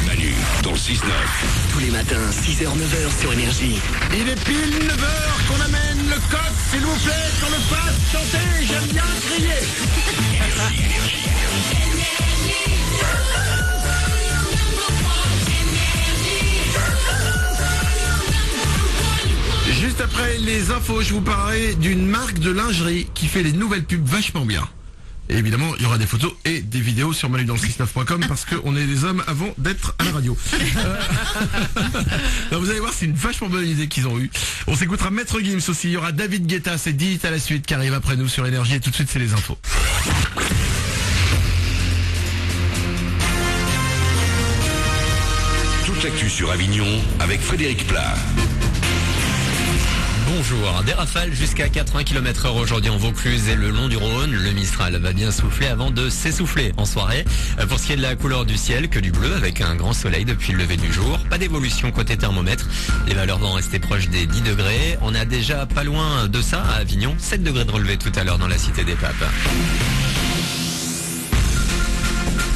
Manu, dans le 6-9. Tous les matins, 6h-9h sur Énergie. Il est pile 9h qu'on amène le coq, s'il vous plaît, qu'on le fasse chanter, j'aime bien crier. Juste après les infos, je vous parlerai d'une marque de lingerie qui fait les nouvelles pubs vachement bien. Et évidemment, il y aura des photos et des vidéos sur manudanle69.com parce qu'on est des hommes avant d'être à la radio. Non, vous allez voir, c'est une vachement bonne idée qu'ils ont eue. On s'écoutera Maître Gims aussi. Il y aura David Guetta, c'est Dit à la suite qui arrive après nous sur Énergie. Et tout de suite, c'est les infos. Toute l'actu sur Avignon avec Frédéric Plat. Bonjour, des rafales jusqu'à 80 km/h aujourd'hui en Vaucluse et le long du Rhône. Le Mistral va bien souffler avant de s'essouffler en soirée. Pour ce qui est de la couleur du ciel, que du bleu avec un grand soleil depuis le lever du jour. Pas d'évolution côté thermomètre. Les valeurs vont rester proches des 10 degrés. On a déjà pas loin de ça à Avignon. 7 degrés de relevé tout à l'heure dans la cité des Papes.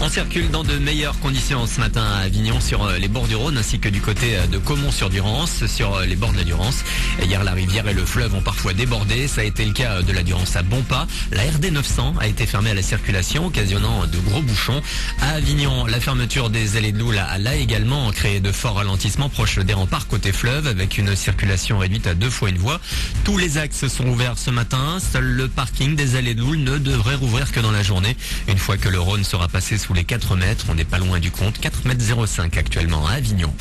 On circule dans de meilleures conditions ce matin à Avignon sur les bords du Rhône ainsi que du côté de Caumont-sur-Durance, sur les bords de la Durance. Hier, la rivière et le fleuve ont parfois débordé. Ça a été le cas de la Durance à Bonpas. La RD 900 a été fermée à la circulation, occasionnant de gros bouchons. À Avignon, la fermeture des allées de Loul a là également créé de forts ralentissements proches des remparts côté fleuve avec une circulation réduite à 2 fois une voie. Tous les axes sont ouverts ce matin. Seul le parking des allées de Loul ne devrait rouvrir que dans la journée. Une fois que le Rhône sera passé sous les 4 mètres, on n'est pas loin du compte, 4,05 m actuellement à Avignon.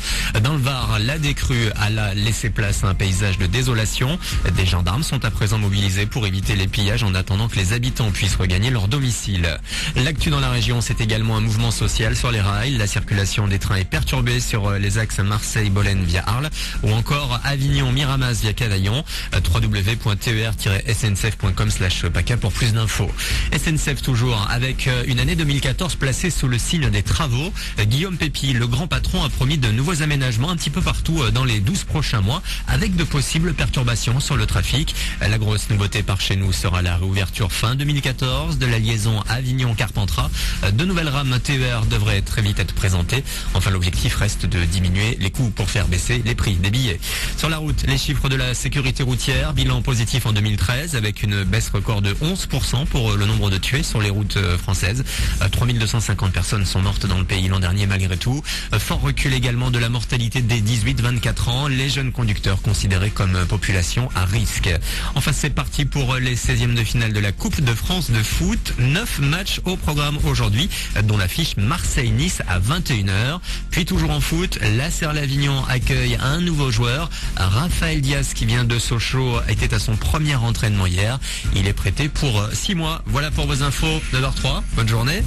Dans le Var, la décrue a laissé place à un paysage de désolation. Des gendarmes sont à présent mobilisés pour éviter les pillages en attendant que les habitants puissent regagner leur domicile. L'actu dans la région, c'est également un mouvement social sur les rails. La circulation des trains est perturbée sur les axes Marseille-Bolène via Arles ou encore Avignon-Miramas via Cavaillon. www.ter-sncf.com/PACA pour plus d'infos. SNCF toujours avec une année 2014 placée sous le signe des travaux. Guillaume Pépi, le grand patron, a promis de nouveaux aménagements un petit peu partout dans les 12 prochains mois avec de possibles perturbations sur le trafic. La grosse nouveauté par chez nous sera la réouverture fin 2014 de la liaison Avignon-Carpentras. De nouvelles rames TER devraient très vite être présentées. Enfin, l'objectif reste de diminuer les coûts pour faire baisser les prix des billets. Sur la route, les chiffres de la sécurité routière, bilan positif en 2013 avec une baisse record de 11% pour le nombre de tués sur les routes françaises. 3250 personnes sont mortes dans le pays l'an dernier malgré tout. Fort recul également de la mortalité des 18-24 ans, les jeunes conducteurs considérés comme population à risque. Enfin, c'est parti pour les 16e de finale de la Coupe de France de foot. 9 matchs au programme aujourd'hui, dont l'affiche Marseille-Nice à 21h. Puis toujours en foot, la Serre-l'Avignon accueille un nouveau joueur. Raphaël Diaz, qui vient de Sochaux, était à son premier entraînement hier. Il est prêté pour 6 mois. Voilà pour vos infos, 9h03. Bonne journée.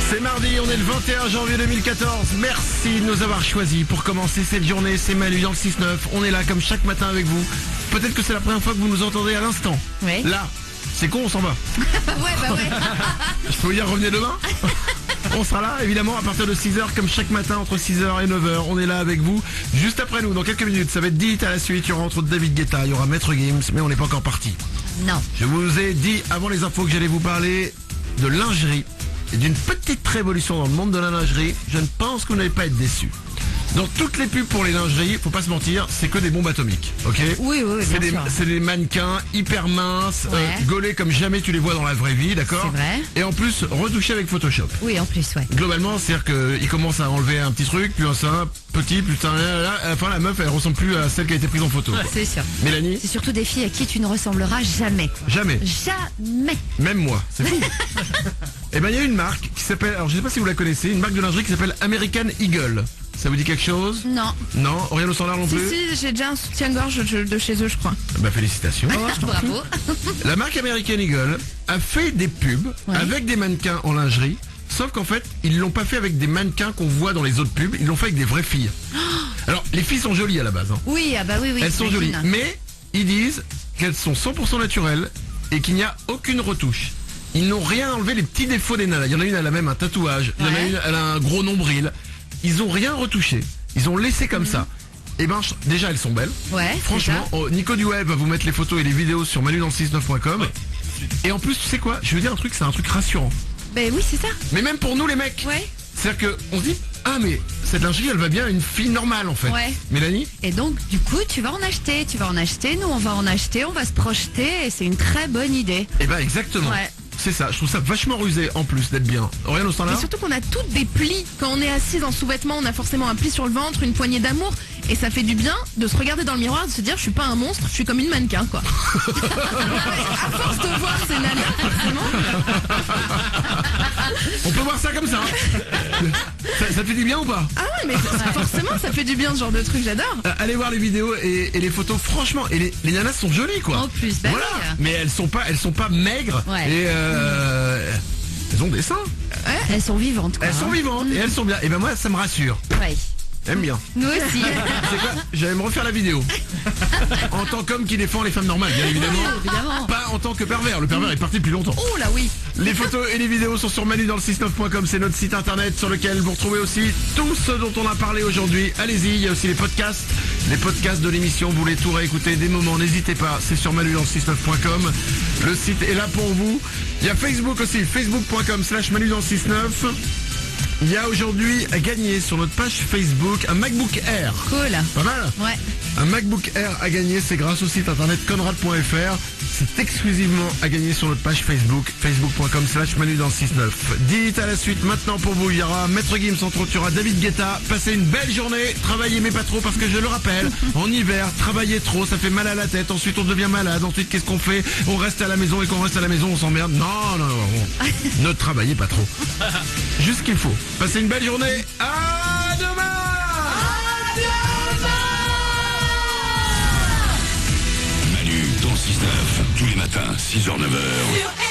C'est mardi, on est le 21 janvier 2014. Merci de nous avoir choisis pour commencer cette journée. C'est Manu dans le 6-9. On est là comme chaque matin avec vous. Peut-être que c'est la première fois que vous nous entendez à l'instant. Oui. Là, c'est con, on s'en va. ouais. Je peux vous dire, revenez demain. On sera là, évidemment, à partir de 6h, comme chaque matin, entre 6h et 9h. On est là avec vous. Juste après nous, dans quelques minutes, ça va être Dit à la suite. Il y aura entre autres David Guetta, il y aura Maître Gims, mais on n'est pas encore parti. Non. Je vous ai dit, avant les infos, que j'allais vous parler de lingerie et d'une petite révolution dans le monde de la lingerie. Je ne pense que vous n'allez pas être déçus. Dans toutes les pubs pour les lingeries, faut pas se mentir, c'est que des bombes atomiques, ok? Oui, bien sûr. C'est des mannequins hyper minces, Ouais. gaulés comme jamais tu les vois dans la vraie vie, d'accord? C'est vrai. Et en plus, retouchés avec Photoshop. Oui, en plus, ouais. Globalement, c'est-à-dire qu'ils commencent à enlever un petit truc, puis un sein, petit, puis là, à la fin, la meuf, elle ressemble plus à celle qui a été prise en photo, quoi. C'est sûr. Mélanie? C'est surtout des filles à qui tu ne ressembleras jamais. Jamais. Jamais. Même moi, c'est fou. Et ben il y a une marque qui s'appelle, alors je sais pas si vous la connaissez, une marque de lingerie qui s'appelle American Eagle. Ça vous dit quelque chose? Non. Non, Oriane au standard non plus? Si, j'ai déjà un soutien-gorge de chez eux, je crois. Bah félicitations. Bravo. La marque American Eagle a fait des pubs Ouais. avec des mannequins en lingerie, sauf qu'en fait, ils l'ont pas fait avec des mannequins qu'on voit dans les autres pubs, ils l'ont fait avec des vraies filles. Alors, les filles sont jolies à la base, hein. Oui, ah bah oui. Elles sont jolies, j'imagine. mais ils disent qu'elles sont 100% naturelles et qu'il n'y a aucune retouche. Ils n'ont rien enlevé les petits défauts des nanas. Il y en a une, elle a même un tatouage. Il y en a Ouais. une, elle a un gros nombril. Ils ont rien retouché. Ils ont laissé comme ça. Et ben déjà elles sont belles. Ouais. Franchement, Nico du Web va vous mettre les photos et les vidéos sur manudanle69.com. Et en plus, tu sais quoi? Je veux dire un truc, c'est un truc rassurant. Ben oui, c'est ça. Mais même pour nous les mecs. Ouais. C'est-à-dire que on se dit, ah mais cette lingerie elle va bien à une fille normale en fait. Ouais. Mélanie? Et donc, du coup, tu vas en acheter. Nous, on va en acheter, on va se projeter et c'est une très bonne idée. Eh ben exactement. Ouais. C'est ça, je trouve ça vachement rusé en plus d'être bien. Aurélien au Mais standard? surtout qu'on a toutes des plis. Quand on est assise en sous-vêtements, on a forcément un pli sur le ventre, une poignée d'amour. Et ça fait du bien de se regarder dans le miroir et de se dire je suis pas un monstre, je suis comme une mannequin quoi. À force de voir ces nanas, forcément. On peut voir ça comme ça. Hein. Ça te fait du bien ou pas? Ah ouais, mais forcément ça fait du bien ce genre de truc, j'adore. Allez voir les vidéos et les photos, franchement, et les nanas sont jolies quoi. En plus, bah voilà. oui. Mais elles sont pas maigres. Ouais. Et elles ont des seins. Elles sont vivantes quoi. Elles sont vivantes et elles sont bien. Et ben moi ça me rassure. Ouais. J'aime bien. Nous aussi. C'est quoi? J'allais me refaire la vidéo. En tant qu'homme qui défend les femmes normales, bien évidemment. Évidemment. Pas en tant que pervers. Le pervers est parti depuis longtemps. Oh là oui. Les photos et les vidéos sont sur manudanle69.com, c'est notre site internet sur lequel vous retrouvez aussi tout ce dont on a parlé aujourd'hui. Allez-y, il y a aussi les podcasts de l'émission, vous voulez tout réécouter des moments, n'hésitez pas, c'est sur manudanle69.com. Le site est là pour vous. Il y a Facebook aussi, facebook.com/manudanle69. Il y a aujourd'hui à gagner sur notre page Facebook un MacBook Air. Cool. Pas mal? Ouais. Un MacBook Air à gagner, c'est grâce au site internet conrad.fr. C'est exclusivement à gagner sur notre page Facebook, facebook.com/manudanle69. Dites à la suite, maintenant pour vous, il y aura Maître Gims, entre autres, il y aura David Guetta. Passez une belle journée, travaillez mais pas trop, parce que je le rappelle, en hiver, travailler trop, ça fait mal à la tête, ensuite on devient malade, ensuite qu'est-ce qu'on fait? On reste à la maison, et quand on reste à la maison, on s'emmerde. Non, ne travaillez pas trop. Juste ce qu'il faut. Passez une belle journée, à demain! Manu dans le 6-9, tous les matins, 6h-9h.